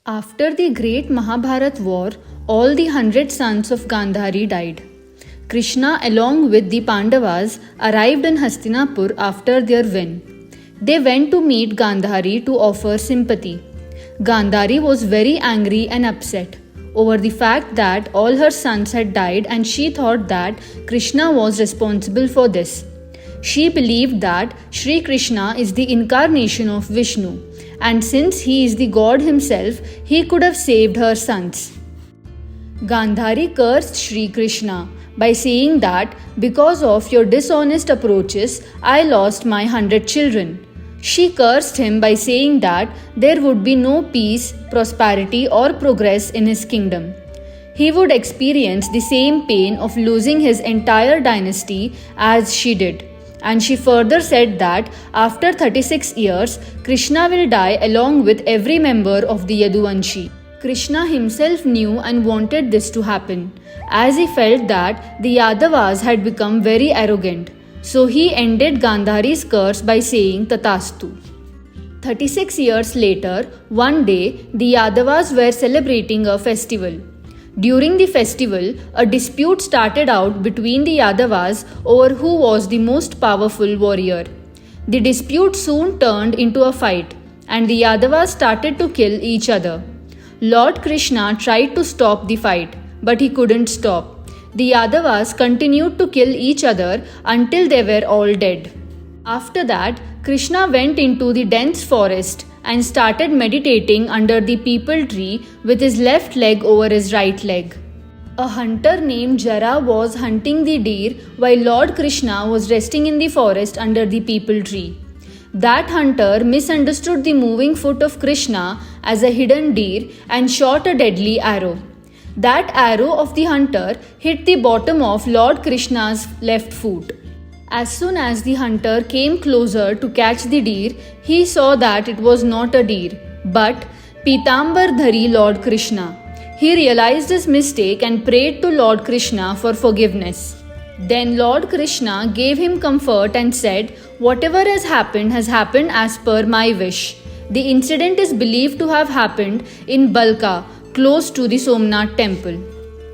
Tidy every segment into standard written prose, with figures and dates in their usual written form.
After the great Mahabharat war, all the 100 sons of Gandhari died. Krishna, along with the Pandavas, arrived in Hastinapur after their win. They went to meet Gandhari to offer sympathy. Gandhari was very angry and upset over the fact that all her sons had died, and she thought that Krishna was responsible for this. She believed that Sri Krishna is the incarnation of Vishnu, and since he is the god himself, he could have saved her sons. Gandhari cursed Sri Krishna by saying that because of your dishonest approaches, I lost my 100 children. She cursed him by saying that there would be no peace, prosperity, or progress in his kingdom. He would experience the same pain of losing his entire dynasty as she did. And she further said that after 36 years, Krishna will die along with every member of the Yaduvanshi. Krishna himself knew and wanted this to happen, as he felt that the Yadavas had become very arrogant. So he ended Gandhari's curse by saying Tatastu. 36 years later, one day, the Yadavas were celebrating a festival. During the festival, a dispute started out between the Yadavas over who was the most powerful warrior. The dispute soon turned into a fight, and the Yadavas started to kill each other. Lord Krishna tried to stop the fight, but he couldn't stop. The Yadavas continued to kill each other until they were all dead. After that, Krishna went into the dense forest and started meditating under the peepal tree with his left leg over his right leg. A hunter named Jara was hunting the deer while Lord Krishna was resting in the forest under the peepal tree. That hunter misunderstood the moving foot of Krishna as a hidden deer and shot a deadly arrow. That arrow of the hunter hit the bottom of Lord Krishna's left foot. As soon as the hunter came closer to catch the deer, he saw that it was not a deer, but Pitambardhari Lord Krishna. He realized his mistake and prayed to Lord Krishna for forgiveness. Then Lord Krishna gave him comfort and said, "Whatever has happened as per my wish." The incident is believed to have happened in Balka, close to the Somnath temple.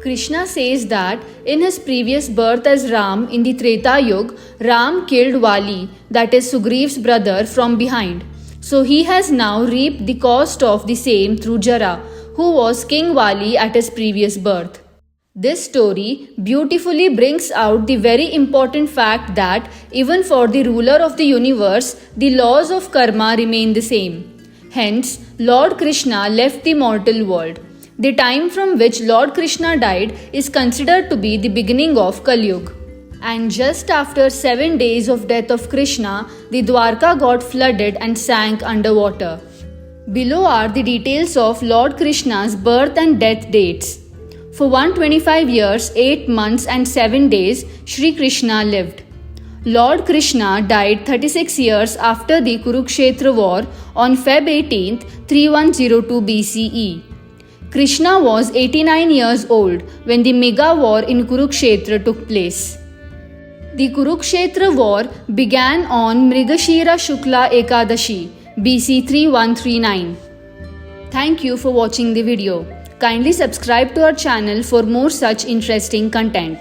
Krishna says that in his previous birth as Ram in the Treta Yuga, Ram killed Vali, that is Sugriva's brother, from behind. So he has now reaped the cost of the same through Jara, who was King Vali at his previous birth. This story beautifully brings out the very important fact that even for the ruler of the universe, the laws of karma remain the same. Hence, Lord Krishna left the mortal world. The time from which Lord Krishna died is considered to be the beginning of Kali Yuga. And just after 7 days of death of Krishna, the Dwarka got flooded and sank underwater. Below are the details of Lord Krishna's birth and death dates. For 125 years, 8 months and 7 days, Sri Krishna lived. Lord Krishna died 36 years after the Kurukshetra war on Feb 18, 3102 BCE. Krishna was 89 years old when the mega war in Kurukshetra took place. The Kurukshetra war began on Mrigashira Shukla Ekadashi, BC 3139. Thank you for watching the video. Kindly subscribe to our channel for more such interesting content.